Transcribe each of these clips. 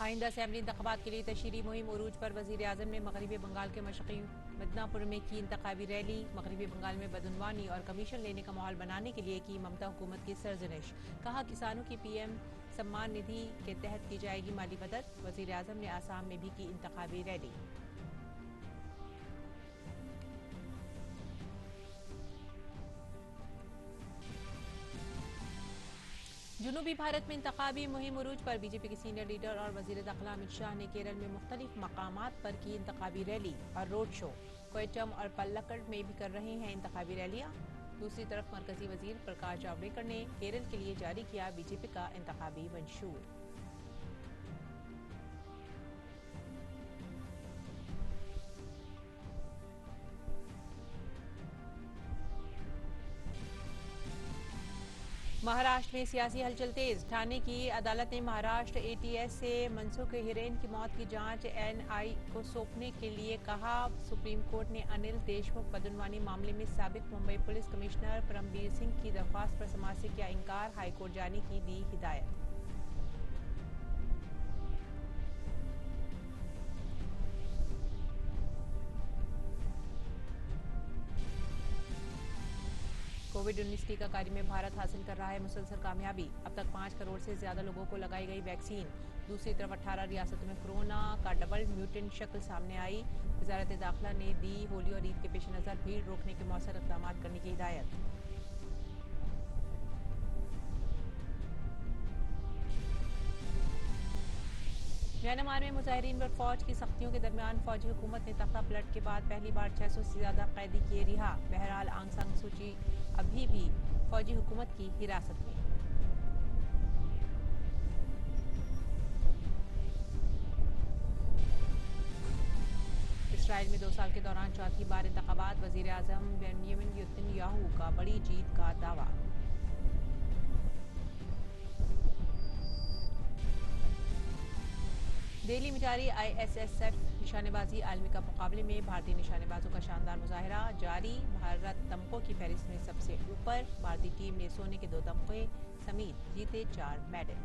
आइंदा असेंबली इंतखाबात के लिए तशहीरी मुहिम उरूज पर वजीर आजम ने मगरबी बंगाल के मशरक़ी मिदनापुर में की इंतखाबी रैली। मगरबी बंगाल में बदउनवानी और कमीशन लेने का माहौल बनाने के लिए की ममता हुकूमत की सरजनिश। कहा किसानों की पीएम सम्मान निधि के तहत की जाएगी माली मदद। वजीर आजम ने आसाम में भी की इंतखाबी रैली। जुनूबी भारत में इंतखाबी मुहिम उरूज पर बीजेपी के सीनियर लीडर और वजीर दाखिला अमित शाह ने केरल में मुख्तलिफ मकामात पर की इंतखाबी रैली और रोड शो। कोयटम और पल्लक्कड़ में भी कर रहे हैं इंतखाबी रैलियां। दूसरी तरफ मरकजी वजीर प्रकाश जावड़ेकर ने केरल के लिए जारी किया बीजेपी का इंतखाबी मंशूर। महाराष्ट्र में सियासी हलचल तेज। ठाणे की अदालत ने महाराष्ट्र एटीएस से मनसुख हिरेन की मौत की जांच एनआई को सौंपने के लिए कहा। सुप्रीम कोर्ट ने अनिल देशमुख बदउनवानी मामले में साबिक मुंबई पुलिस कमिश्नर परमबीर सिंह की दरख्वास्त पर समाअत से किया इनकार। हाईकोर्ट जाने की दी हिदायत। कोविड-19 टीकाकारी में भारत हासिल कर रहा है मुसलसल कामयाबी। अब तक 5 करोड़ से ज्यादा लोगों को लगाई गई वैक्सीन। दूसरी तरफ 18 रियासतों में कोरोना का डबल म्यूटेंट शक्ल सामने आई। वजारत दाखिला ने दी होली और ईद के पेश नजर भीड़ रोकने के मौसर इक़दाम करने की हिदायत। म्यांमार में मुजाहिरीन पर फौज की सख्तियों के दरमियान फौजी हुकूमत ने तख्ता पलट के बाद पहली बार 600 से ज्यादा कैदी किए रिहा। बहरहाल आंग सान सूची अभी भी फौजी हुकूमत की हिरासत में। इसराइल में 2 साल के दौरान चौथी बार इंतखाबात। वजीर आजम बेंजामिन नेतन्याहू का बड़ी जीत का दावा। दिल्ली में जारी आईएसएसएफ निशानेबाजी आलमी कप मुकाबले में भारतीय निशानेबाजों का शानदार मुजाहिरा जारी। भारत तमगों की फहरिस्त में सबसे ऊपर। भारतीय टीम ने सोने के 2 तमगे समेत जीते 4 मेडल।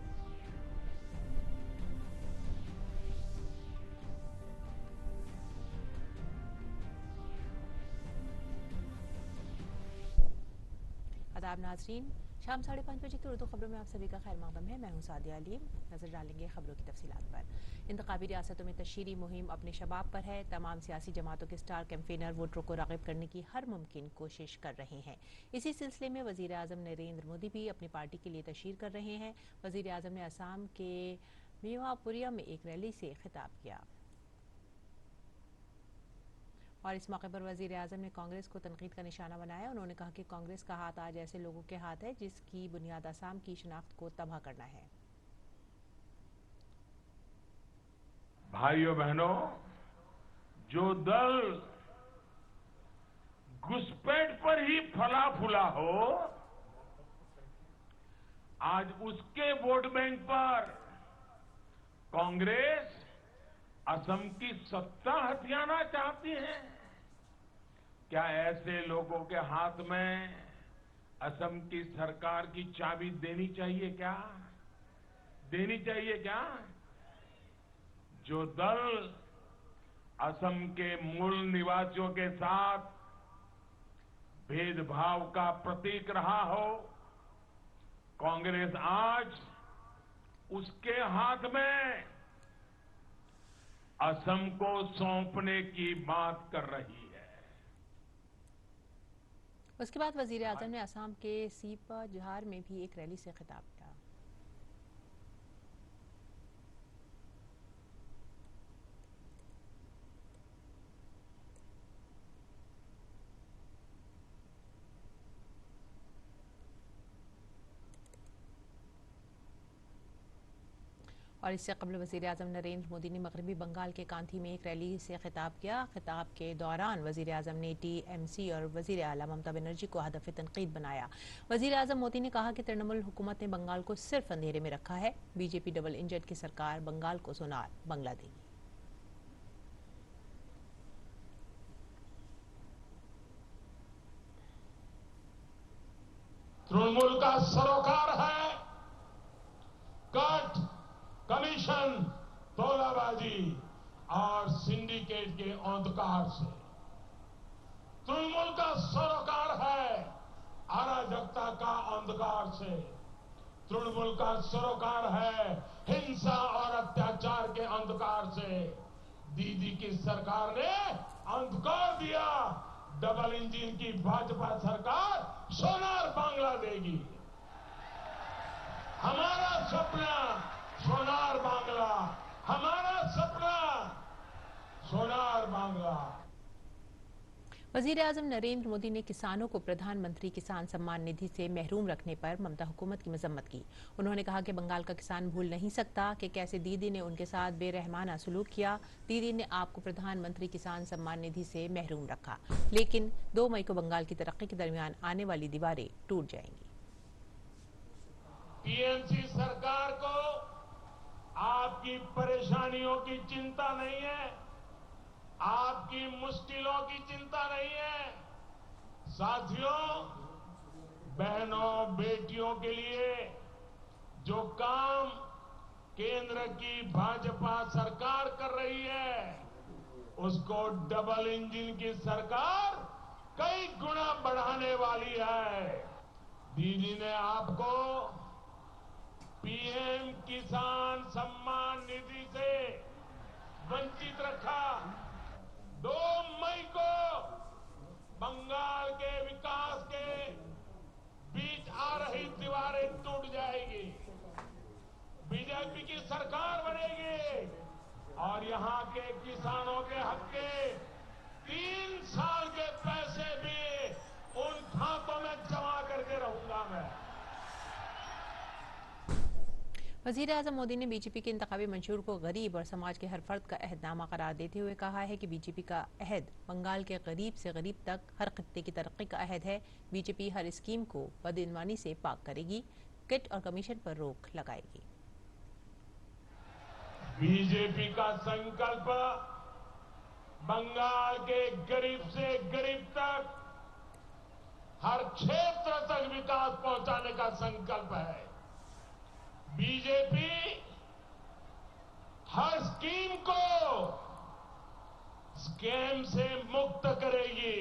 आदाब नाजरीन, शाम 5:30 बजे की उर्दू खबरों में आप सभी का खैर मकदम है। मैं हूं सादिया अलीम। नजर डालेंगे खबरों की तफसीलात पर। इंतखाबी रियासतों में तशहीरी मुहिम अपने शबाब पर है। तमाम सियासी जमातों के स्टार कैंपेनर वोटरों को राग़िब करने की हर मुमकिन कोशिश कर रहे हैं। इसी सिलसिले में वजीर आजम नरेंद्र मोदी भी अपनी पार्टी के लिए तशहीर कर रहे हैं। वजीर आजम ने असम के मेवापुरिया में एक रैली से खिताब किया और इस मौके पर वजीर आजम ने कांग्रेस को तनकीद का निशाना बनाया। उन्होंने कहा कि कांग्रेस का हाथ आज ऐसे लोगों के हाथ है जिसकी बुनियाद असम की शनाख्त को तबाह करना है। भाइयों बहनों, जो दल घुसपैठ पर ही फला फूला हो, आज उसके वोट बैंक पर कांग्रेस असम की सत्ता हथियाना चाहती है। क्या ऐसे लोगों के हाथ में असम की सरकार की चाबी देनी चाहिए क्या? देनी चाहिए क्या? जो दल असम के मूल निवासियों के साथ भेदभाव का प्रतीक रहा हो, कांग्रेस आज उसके हाथ में असम को सौंपने की बात कर रही है। उसके बाद वजीर आजम ने असम के सीपाजहार में भी एक रैली से खिताब किया। और इससे कबल वजीर आजम नरेंद्र मोदी ने मगरबी बंगाल के कांथी में एक रैली से खिताब किया। खिताब के दौरान वजीर आजम ने टीएमसी और वजीर आला ममता बनर्जी को हदफ तनकीद बनाया। वजीर आजम मोदी ने कहा कि तृणमूल हुकूमत ने बंगाल को सिर्फ अंधेरे में रखा है। बीजेपी डबल इंजन की सरकार बंगाल को सोनार बंगला देगी। तृणमूल का सरोकार है कट, कमीशन तोलाबाजी और सिंडिकेट के अंधकार से। तृणमूल का सरोकार है अराजकता का अंधकार से। तृणमूल का सरोकार है हिंसा और अत्याचार के अंधकार से। दीदी की सरकार ने अंधकार दिया। डबल इंजन की भाजपा सरकार सोनार बांग्ला देगी। हमारा सपना सोनार बांग्ला, हमारा सपना सोनार बांग्ला। वजीर आजम नरेंद्र मोदी ने किसानों को प्रधानमंत्री किसान सम्मान निधि से महरूम रखने पर ममता हुकूमत की मजम्मत की। उन्होंने कहा कि बंगाल का किसान भूल नहीं सकता कि कैसे दीदी ने उनके साथ बेरहमाना सलूक किया। दीदी ने आपको प्रधानमंत्री किसान सम्मान निधि से महरूम रखा, लेकिन 2 मई को बंगाल की तरक्की के दरमियान आने वाली दीवारें टूट जाएंगी। टीएमसी सरकार को आपकी परेशानियों की चिंता नहीं है, आपकी मुश्किलों की चिंता नहीं है। साथियों, बहनों बेटियों के लिए जो काम केंद्र की भाजपा सरकार कर रही है, उसको डबल इंजन की सरकार कई गुना बढ़ाने वाली है। दीदी ने आपको पीएम किसान सम्मान निधि से वंचित रखा। 2 मई को बंगाल के विकास के बीच आ रही दीवारें टूट जाएगी। बीजेपी की सरकार बनेगी और यहां के किसानों के हक के 3 साल के पैसे भी उन खातों में जमा करके रहूंगा मैं। वजीर आजम मोदी ने बीजेपी के इंतखाबी मंशूर को गरीब और समाज के हर फर्द का अहदनामा करार देते हुए कहा है कि बीजेपी का अहद बंगाल के गरीब से गरीब तक हर खित्ते की तरक्की का अहद है। बीजेपी हर स्कीम को बदईमानी से पाक करेगी, किट और कमीशन पर रोक लगाएगी। बीजेपी का संकल्प बंगाल के गरीब से गरीब तक हर क्षेत्र तक विकास पहुंचाने का संकल्प है। बीजेपी हर स्कीम को स्कैम से मुक्त करेगी,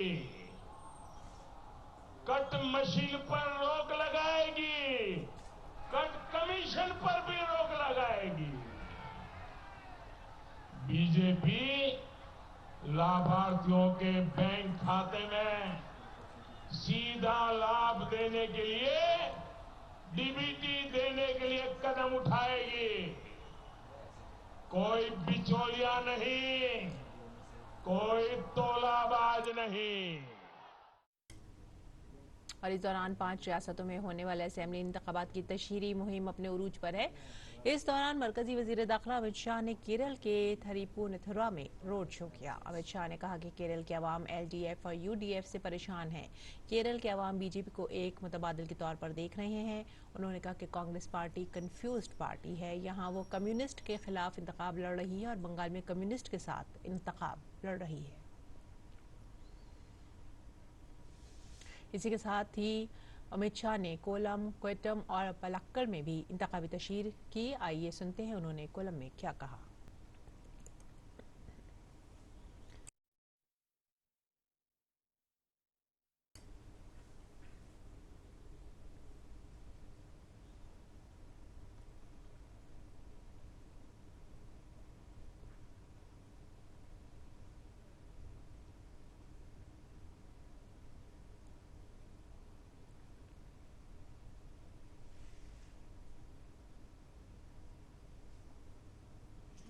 कट मशीन पर रोक लगाएगी, कट कमीशन पर भी रोक लगाएगी। बीजेपी लाभार्थियों के बैंक खाते में सीधा लाभ देने के लिए, डीबीटी देने के लिए कदम उठाएगी। कोई बिचौलिया नहीं, कोई तोलाबाज नहीं। और इस दौरान 5 रियासतों में होने वाले असेंबली इंतखाबात की तशहीरी मुहिम अपने उरूज पर है। इस दौरान मरकजी वजीर दाखिला अमित शाह ने केरल के थरीपुनिथुरा में रोड शो किया। अमित शाह ने कहा कि केरल के अवाम एलडीएफ और यूडीएफ से परेशान हैं। केरल के अवाम बीजेपी को एक मुतबादिल के तौर पर देख रहे हैं। उन्होंने कहा कि कांग्रेस पार्टी कंफ्यूज्ड पार्टी है। यहाँ वो कम्युनिस्ट के खिलाफ इंतखाब लड़ रही है और बंगाल में कम्युनिस्ट के साथ इंतखाब लड़ रही है। इसी के साथ ही अमित शाह ने कोलम, क्वेटम और पलक्कड़ में भी इंतखाबी तशहीर की। आइए सुनते हैं उन्होंने कोलम में क्या कहा।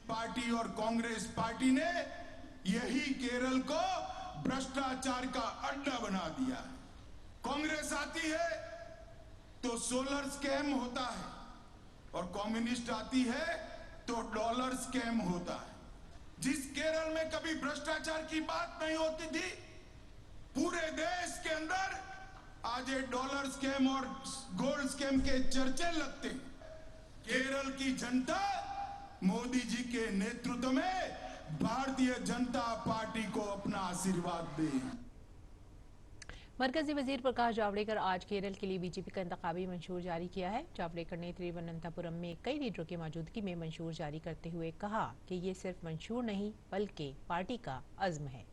पार्टी और कांग्रेस पार्टी ने यही केरल को भ्रष्टाचार का अड्डा बना दिया। कांग्रेस आती है तो सोलर स्कैम होता है और कम्युनिस्ट आती है तो डॉलर स्कैम होता है। जिस केरल में कभी भ्रष्टाचार की बात नहीं होती थी, पूरे देश के अंदर आज ये डॉलर स्कैम और गोल्ड स्कैम के चर्चे लगते। केरल की जनता मोदी जी के नेतृत्व में भारतीय जनता पार्टी को अपना आशीर्वाद दे। मरकजी वजीर प्रकाश जावड़ेकर आज केरल के लिए बीजेपी का इंतखाबी मंशूर जारी किया है। जावड़ेकर ने तिरुवनंतपुरम में कई लीडरों की मौजूदगी में मंशूर जारी करते हुए कहा कि ये सिर्फ मंशूर नहीं बल्कि पार्टी का अज़्म है।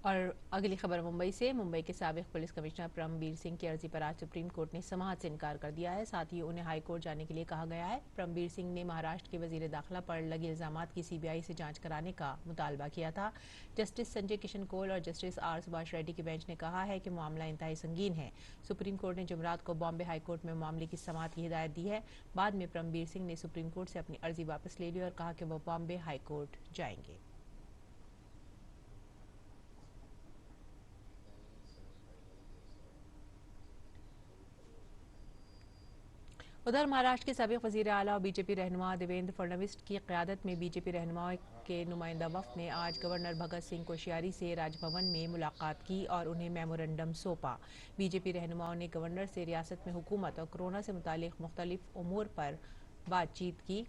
और अगली खबर मुंबई से। मुंबई के साबिक पुलिस कमिश्नर परमबीर सिंह की अर्जी पर आज सुप्रीम कोर्ट ने समाअत से इनकार कर दिया है। साथ ही उन्हें हाई कोर्ट जाने के लिए कहा गया है। परमबीर सिंह ने महाराष्ट्र के वजीर दाखिला पर लगे इल्जामात की सीबीआई से जांच कराने का मुतालबा किया था। जस्टिस संजय किशन कौल और जस्टिस आर सुभाष रेड्डी की बेंच ने कहा है कि मामला इंतहाई संगीन है। सुप्रीम कोर्ट ने जुमरात को बॉम्बे हाई कोर्ट में मामले की समाअत की हिदायत दी है। बाद में परमबीर सिंह ने सुप्रीम कोर्ट से अपनी अर्जी वापस ले ली और कहा कि वो बॉम्बे हाई कोर्ट जाएंगे। उधर महाराष्ट्र के साबिक वजीर आला और बीजेपी रहनुमा देवेंद्र फडणवीस की क़यादत में बीजेपी रहनुमाओं के नुमाइंदा वफ़द ने आज गवर्नर भगत सिंह कोश्यारी से राजभवन में मुलाकात की और उन्हें मेमोरेंडम सौंपा। बीजेपी रहनुमाओं ने गवर्नर से रियासत में हुकूमत और कोरोना से मुतालिक मुख्तलिफ उमूर पर बातचीत की।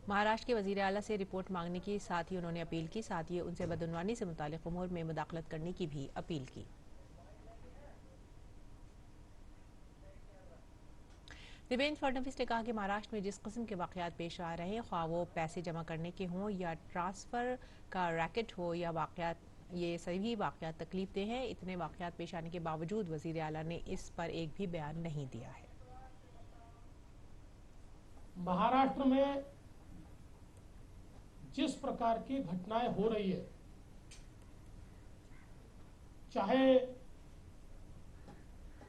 महाराष्ट्र के वजीर आला से रिपोर्ट मांगने की साथ ही उन्होंने अपील की। साथ ही उनसे बदउनवानी से मुतालिक उमूर में मुदाखलत करने की भी अपील की। देवेंद्र फडणवीस ने कहा कि महाराष्ट्र में जिस किस्म के वाकयात पेश आ रहे हैं, ख्वाह वो पैसे जमा करने के हों या ट्रांसफर का रैकेट हो या वाकयात, ये सभी वाकयात तकलीफदेह हैं। इतने वाकयात पेश आने के बावजूद वजीर आला ने इस पर एक भी बयान नहीं दिया है। महाराष्ट्र में जिस प्रकार की घटनाएं हो रही है, चाहे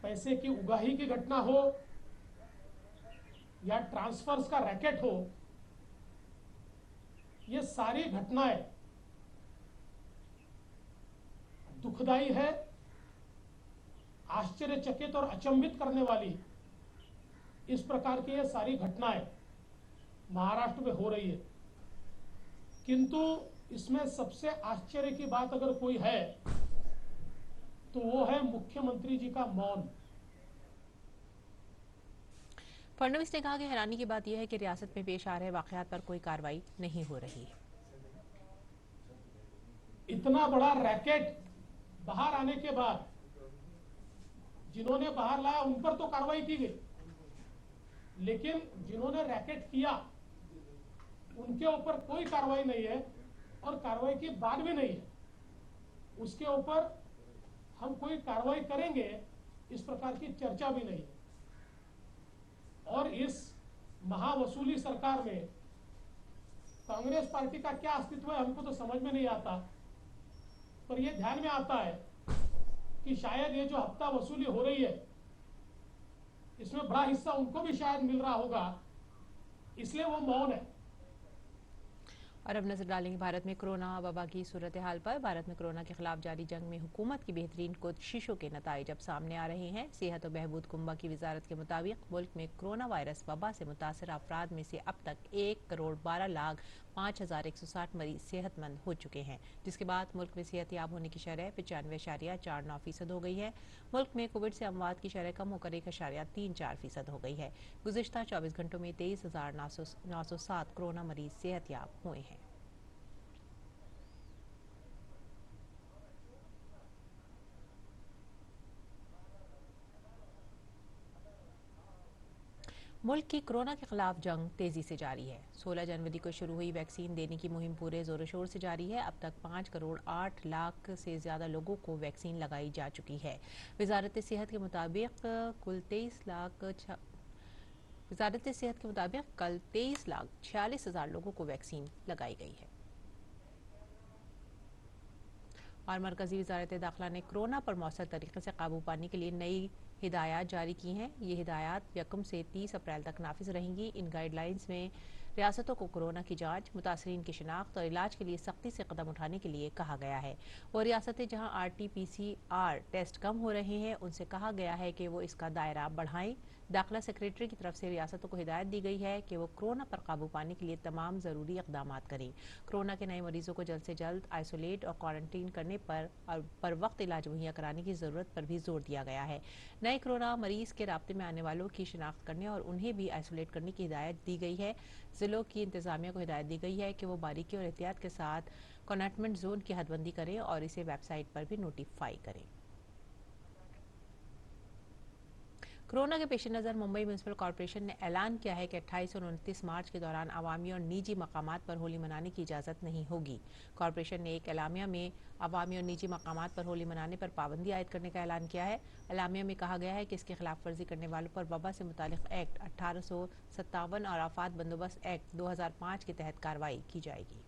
पैसे की उगाही की घटना हो या ट्रांसफर्स का रैकेट हो, ये सारी घटनाएं दुखदाई है, आश्चर्यचकित और अचंभित करने वाली इस प्रकार की ये सारी घटनाएं महाराष्ट्र में हो रही है। किंतु इसमें सबसे आश्चर्य की बात अगर कोई है तो वो है मुख्यमंत्री जी का मौन। फडणवीस ने कहा कि हैरानी की बात यह है कि रियासत में पेश आ रहे वाकयात पर कोई कार्रवाई नहीं हो रही है। इतना बड़ा रैकेट बाहर आने के बाद जिन्होंने बाहर लाया उन पर तो कार्रवाई की गई, लेकिन जिन्होंने रैकेट किया उनके ऊपर कोई कार्रवाई नहीं है और कार्रवाई की बात भी नहीं है। उसके ऊपर हम कोई कार्रवाई करेंगे इस प्रकार की चर्चा भी नहीं है। और इस महावसूली सरकार में कांग्रेस पार्टी का क्या अस्तित्व है हमको तो समझ में नहीं आता। पर यह ध्यान में आता है कि शायद ये जो हफ्ता वसूली हो रही है इसमें बड़ा हिस्सा उनको भी शायद मिल रहा होगा, इसलिए वो मौन है। और अब नजर डालेंगे भारत में कोरोना वबा की सूरत हाल पर। भारत में कोरोना के खिलाफ जारी जंग में हुकूमत की बेहतरीन कोशिशों के नताइज अब सामने आ रहे हैं। सेहत और बहबूद कुंबा की वजारत के मुताबिक मुल्क में कोरोना वायरस वबा से मुतासर अफराद में से अब तक 1,12,05,160 मरीज सेहतमंद हो चुके हैं, जिसके बाद मुल्क में सेहतयाब होने की शरह 95.49% हो गई है। मुल्क में कोविड से अमवात की शरह कम होकर 1.34% हो गई है। गुज़िश्ता 24 घंटों में 23,907 कोरोना मरीज सेहतयाब हुए हैं। मुल्क की कोरोना के खिलाफ जंग तेजी से जारी है। 16 जनवरी को शुरू हुई वैक्सीन देने की मुहिम पूरे जोरों शोर से जारी है। अब तक 5 करोड़ 8 लाख से ज्यादा लोगों को वैक्सीन लगाई जा चुकी है। वजारत सेहत के मुताबिक कल 23,46,000 लोगों को वैक्सीन लगाई गई है। और मरकजी वजारत दाखिला ने कोरोना पर मौसर तरीके से काबू पाने के लिए नई हिदायत जारी की हैं। ये हिदायत 1 से 30 अप्रैल तक नाफिज रहेंगी। इन गाइडलाइंस में रियासतों को कोरोना की जांच, मुतासरीन की शिनाख्त और इलाज के लिए सख्ती से कदम उठाने के लिए कहा गया है। और रियासतें जहां RT-PCR टेस्ट कम हो रहे हैं उनसे कहा गया है कि वो इसका दायरा बढ़ाएं। दाखिला सेक्रेटरी की तरफ से रियासतों को हिदायत दी गई है कि वो कोरोना पर काबू पाने के लिए तमाम ज़रूरी इकदाम करें। कोरोना के नए मरीजों को जल्द से जल्द आइसोलेट और क्वारंटीन करने पर वक्त इलाज मुहैया कराने की ज़रूरत पर भी जोर दिया गया है। नए कोरोना मरीज के राब्ते में आने वालों की शिनाख्त करने और उन्हें भी आइसोलेट करने की हिदायत दी गई है। जिलों की इंतजामिया को हिदायत दी गई है कि वो बारीकी और एहतियात के साथ कंटेनमेंट जोन की हदबंदी करें और इसे वेबसाइट पर भी नोटिफाई करें। कोरोना के पेश नज़र मुंबई म्यूनिसिपल कॉर्पोरेशन ने ऐलान किया है कि 28 और 29 मार्च के दौरान अवामी और निजी मकामात पर होली मनाने की इजाज़त नहीं होगी। कॉर्पोरेशन ने एक एलामिया में अवामी और निजी मकामात पर होली मनाने पर पाबंदी आयद करने का ऐलान किया है। एलामिया में कहा गया है कि इसकी खिलाफ वर्जी करने वालों पर वबा से मुतालिक एक्ट 1857 और आफात बंदोबस्त एक्ट 2005 के तहत कार्रवाई की जाएगी।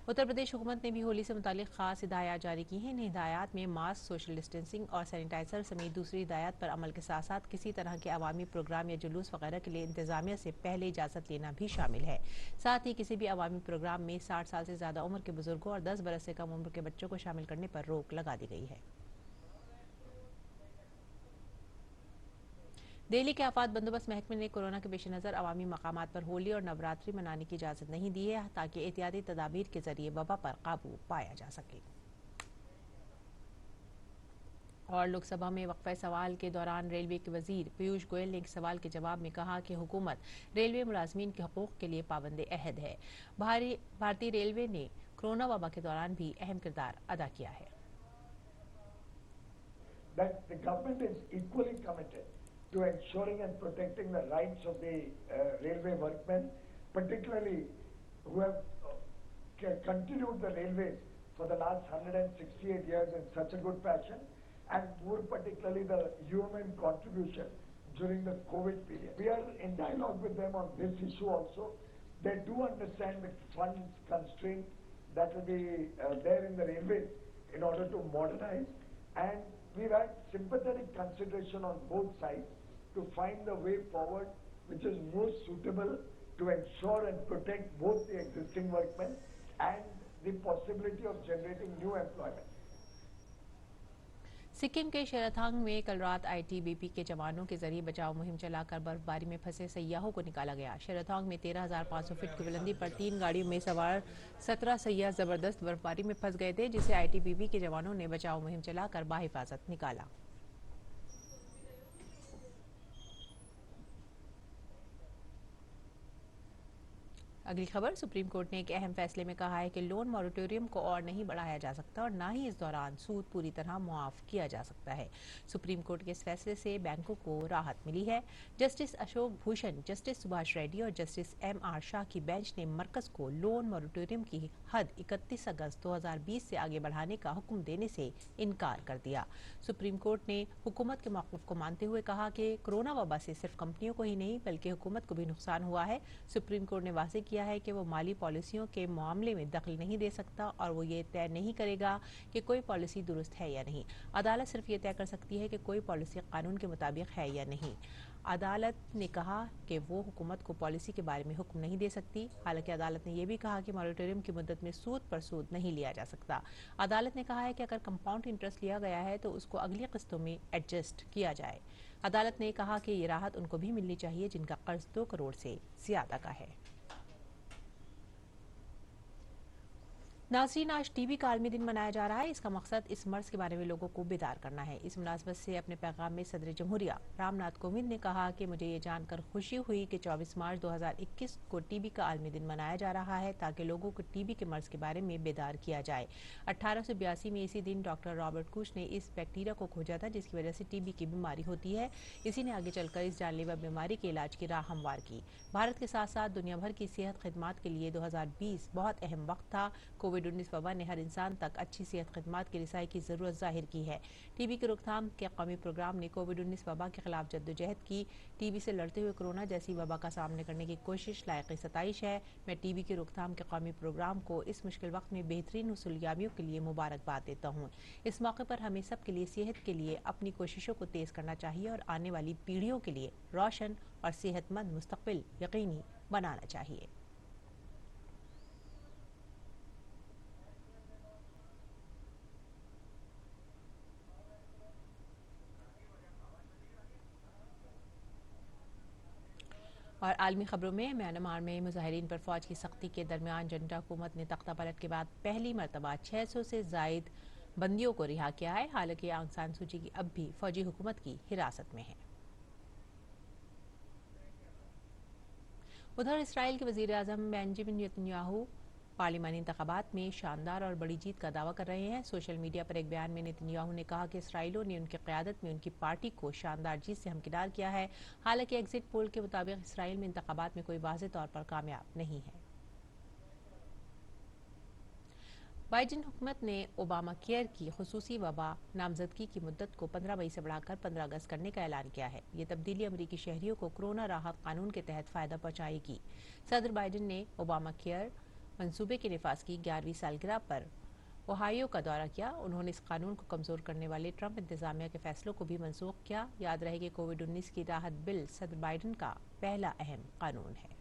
उत्तर प्रदेश हुकूमत ने भी होली से मुतालिक खास हिदायत जारी की हैं। इन हिदायत में मास्क, सोशल डिस्टेंसिंग और सैनिटाइजर समेत दूसरी हिदायत पर अमल के साथ साथ किसी तरह के अवामी प्रोग्राम या जुलूस वगैरह के लिए इंतजामिया से पहले इजाज़त लेना भी शामिल है। साथ ही किसी भी अवामी प्रोग्राम में 60 साल से ज़्यादा उम्र के बुजुर्गों और 10 बरस से कम उम्र के बच्चों को शामिल करने पर रोक लगा दी गई है। दिल्ली के आफात बंदोबस्त महकमे ने कोरोना के पेश नज़र अवामी मकामात पर होली और नवरात्रि मनाने की इजाज़त नहीं दी है ताकि एहतियाती तदाबीर के जरिए वबा पर काबू पाया जा सके। और लोकसभा में वक्फे सवाल के दौरान रेलवे के वजीर पीयूष गोयल ने एक सवाल के जवाब में कहा कि हुकूमत रेलवे मुलाजमीन के हकूक के लिए पाबंद अहद है। भारतीय रेलवे ने कोरोना वबा के दौरान भी अहम किरदार अदा किया है। To ensuring and protecting the rights of the railway workmen, particularly who have continued the railways for the last 168 years in such a good fashion, and more particularly the human contribution during the COVID period. We are in dialogue with them on this issue also. They do understand the funds constraint that will be there in the railways in order to modernize, and we've had sympathetic consideration on both sides to find the way forward which is most suitable to ensure and protect both the existing workmen and the possibility of generating new employment. Sikkim के शेराथांग में कल रात ITBP के जवानों के जरिए बचाव मुहिम चलाकर बर्फबारी में फंसे सैयाहों को निकाला गया। शेराथांग में 13,500 फीट की बुलंदी पर 3 गाड़ियों में सवार 17 सैयाह जबरदस्त बर्फबारी में फंस गए थे, जिसे आईटीबीपी के जवानों ने बचाव मुहिम चलाकर बाहिफाजत निकाला। अगली खबर, सुप्रीम कोर्ट ने एक अहम फैसले में कहा है कि लोन मॉरिटोरियम को और नहीं बढ़ाया जा सकता और ना ही इस दौरान सूद पूरी तरह मुआफ किया जा सकता है। सुप्रीम कोर्ट के इस फैसले से बैंकों को राहत मिली है। जस्टिस अशोक भूषण, जस्टिस सुभाष रेड्डी और जस्टिस एमआर शाह की बेंच ने मरकज को लोन मॉरिटोरियम की हद 31 अगस्त 2020 से आगे बढ़ाने का हुक्म देने से इनकार कर दिया। सुप्रीम कोर्ट ने हुकूमत के मौक़िफ़ को मानते हुए कहा कि कोरोना वबा से सिर्फ कंपनियों को ही नहीं बल्कि हुकूमत को भी नुकसान हुआ है। सुप्रीम कोर्ट ने वाज़ेह किया है कि वो माली पॉलिसियों के मामले में दखल नहीं दे सकता और वो ये तय नहीं करेगा कि कोई पॉलिसी दुरुस्त है या नहीं। अदालत सिर्फ ये तय कर सकती है कि कोई पॉलिसी कानून के मुताबिक है या नहीं। अदालत ने कहा कि वो हुकूमत को पॉलिसी के बारे में हुक्म नहीं दे सकती। हालांकि अदालत ने यह भी कहा कि मॉरिटोरियम की मुद्दत में सूद पर सूद नहीं लिया जा सकता। अदालत ने कहा है कि अगर कंपाउंड इंटरेस्ट लिया गया है तो उसको अगली किस्तों में एडजस्ट किया जाए। अदालत ने कहा कि ये राहत उनको भी मिलनी चाहिए जिनका कर्ज 2 करोड़ से ज्यादा का है। नाज़रीन, आज टीबी का आलमी दिन मनाया जा रहा है। इसका मकसद इस मर्ज के बारे में लोगों को बेदार करना है। इस मुनासबत से अपने पैगाम में सदर जमहूरिया रामनाथ कोविंद ने कहा कि मुझे ये जानकर खुशी हुई कि 24 मार्च 2021 को टीबी का आलमी दिन मनाया जा रहा है ताकि लोगों को टीबी के मर्ज के बारे में बेदार किया जाए। 1882 में इसी दिन डॉक्टर रॉबर्ट कुश ने इस बैक्टीरिया को खोजा था जिसकी वजह से टीबी की बीमारी होती है। इसी ने आगे चलकर इस जानलेवा बीमारी के इलाज की राह हमवार की। भारत के साथ साथ दुनिया भर की सेहत खिदमात के लिए 2020 बहुत अहम वक्त था। कोविड-19 वबा ने हर इंसान तक अच्छी सेहत खिदमात की रिसाई की ज़रूरत जाहिर की है। टीबी की रोकथाम के कौमी प्रोग्राम ने कोविड-19 वबा के खिलाफ जद्दोजहद की। टीबी से लड़ते हुए कोरोना जैसी वबा का सामना करने की कोशिश लायक सताइश है। मैं टीबी की रोकथाम के कौमी प्रोग्राम को इस मुश्किल वक्त में बेहतरीन हुसूलियाबियों के लिए मुबारकबाद देता हूँ। इस मौके पर हमें सब के लिए सेहत के लिए अपनी कोशिशों को तेज़ करना चाहिए और आने वाली पीढ़ियों के लिए रोशन और सेहतमंद मुस्तकबिल यकीनी बनाना चाहिए। और आलमी खबरों में म्यांमार में मुजाहिरीन पर फौज की सख्ती के दरमियान जनता हुकूमत ने तख्ता पलट के बाद पहली मरतबा 600 से जायद बंदियों को रिहा किया है। हालांकि आंग सान सूची की अब भी फौजी हुकूमत की हिरासत में है। उधर इसराइल के वजीर आजम बेंजामिन नेतन्याहू पार्लिमानी इंतखाबात में शानदार और बड़ी जीत का दावा कर रहे हैं। सोशल मीडिया पर एक बयान में नेतन्याहू ने कहा कि इसराइलियों ने उनकी क़यादत में उनकी पार्टी को शानदार जीत से हमकिनार किया है। हालांकि एग्जिट पोल के मुताबिक इसराइल में इंतखाबात में कोई वाज़ेह तौर पर कामयाब नहीं है। बाइडेन हुकूमत ने ओबामा केयर की खुसूसी वबा नामजदगी की मुद्दत को 15 मई से बढ़ाकर 15 अगस्त करने का ऐलान किया है। ये तब्दीली अमरीकी शहरियों को कोरोना राहत कानून के तहत फायदा पहुंचाएगी। सदर बाइडेन ने ओबामा केयर मंसूबे के निफाज की 11वीं सालगिरह पर ओहायो का दौरा किया। उन्होंने इस कानून को कमजोर करने वाले ट्रंप इंतजामिया के फैसलों को भी मनसूख किया। याद रहे कि कोविड-19 की राहत बिल सदर बाइडेन का पहला अहम कानून है।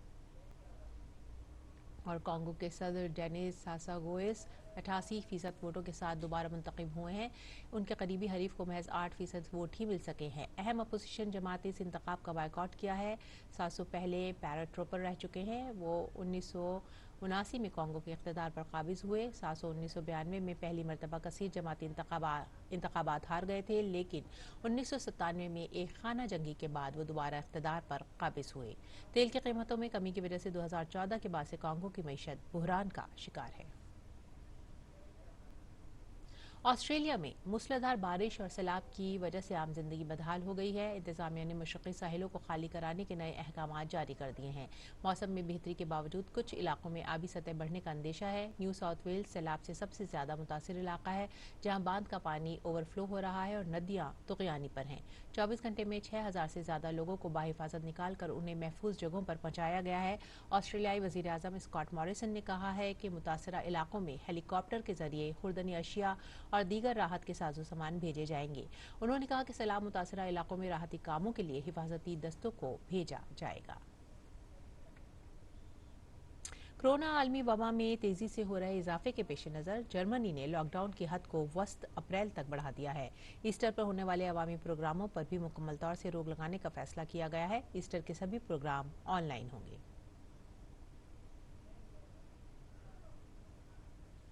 और कांगो के सदर डेनिस सासागोइस 88% वोटों के साथ दोबारा मुंतखब हुए हैं। उनके करीबी हरीफ को महज 8% वोट ही मिल सके हैं। अहम अपोजिशन जमातें इस इंतखाब का बायकॉट किया है। 700 पहले पैराट्रोपर रह चुके हैं। वो 1979 में कांगो के इख्तिदार पर काबिज हुए। 1992 में पहली मरतबा कसीर जमाती इंतखाबात हार गए थे, लेकिन 1997 में एक खाना जंगी के बाद वो दोबारा इख्तिदार पर काबिज हुए। तेल की कीमतों में कमी की वजह से 2014 के बाद से कांगो की मईशत बुहरान का शिकार है। ऑस्ट्रेलिया में मूसलाधार बारिश और सैलाब की वजह से आम जिंदगी बदहाल हो गई है। इंतजामिया ने मशरक़ी साहिलों को खाली कराने के नए अहकाम जारी कर दिए हैं। मौसम में बेहतरी के बावजूद कुछ इलाकों में आबी सतह बढ़ने का अंदेशा है। न्यू साउथ वेल्स सैलाब से सबसे ज्यादा मुतासिर इलाका है, जहां बांध का पानी ओवरफ्लो हो रहा है और नदियां तुग़यानी पर हैं। 24 घंटे में 6000 से ज्यादा लोगों को बाहिफाजत निकाल कर उन्हें महफूज जगहों पर पहुंचाया गया है। ऑस्ट्रेलियाई वज़ीर आज़म स्कॉट मॉरिसन ने कहा है कि मुतासरा इलाकों में हेलीकॉप्टर के जरिए खुर्दनी अशिया और दीगर राहत के साजो सामान भेजे जाएंगे। उन्होंने कहा कि सैलाब मुतासरा इलाकों में राहती कामों के लिए हिफाजती दस्तों को भेजा जाएगा। कोरोना आलमी वबा में तेजी से हो रहे इजाफे के पेश नज़र जर्मनी ने लॉकडाउन की हद को वस्त अप्रैल तक बढ़ा दिया है। ईस्टर पर होने वाले अवामी प्रोग्रामों पर भी मुकम्मल तौर से रोक लगाने का फैसला किया गया है। ईस्टर के सभी प्रोग्राम ऑनलाइन होंगे।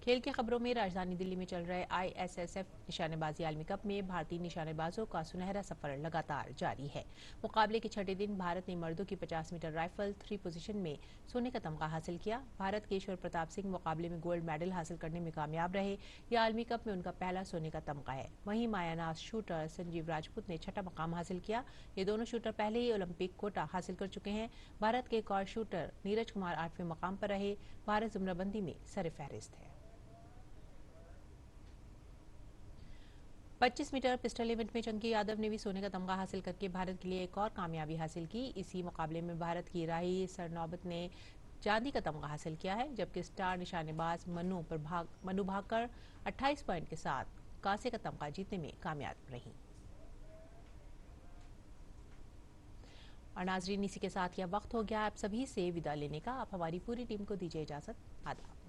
खेल की खबरों में राजधानी दिल्ली में चल रहे ISSF निशानेबाजी आलमी कप में भारतीय निशानेबाजों का सुनहरा सफर लगातार जारी है। मुकाबले के छठे दिन भारत ने मर्दों की 50 मीटर राइफल 3 पोजीशन में सोने का तमगा हासिल किया। भारत के ईश्वर प्रताप सिंह मुकाबले में गोल्ड मेडल हासिल करने में कामयाब रहे। यह आलमी कप में उनका पहला सोने का तमगा है। वहीं मायानाज शूटर संजीव राजपूत ने छठा मकाम हासिल किया। ये दोनों शूटर पहले ही ओलंपिक कोटा हासिल कर चुके हैं। भारत के एक और शूटर नीरज कुमार 8वें मकाम पर रहे। भारत जुमराबंदी में सरफहरिस्त है। 25 मीटर पिस्टल इवेंट में चंकी यादव ने भी सोने का तमगा हासिल करके भारत के लिए एक और कामयाबी हासिल की। इसी मुकाबले में भारत की राही सरनौबत ने चांदी का तमगा हासिल किया है, जबकि स्टार निशानेबाज मनु भाकर 28 पॉइंट के साथ कांसे का तमगा जीतने में कामयाब रही। और नाजरीन, इसी के साथ यह वक्त हो गया आप सभी से विदा लेने का। आप हमारी पूरी टीम को दीजिए इजाजत। आदाब।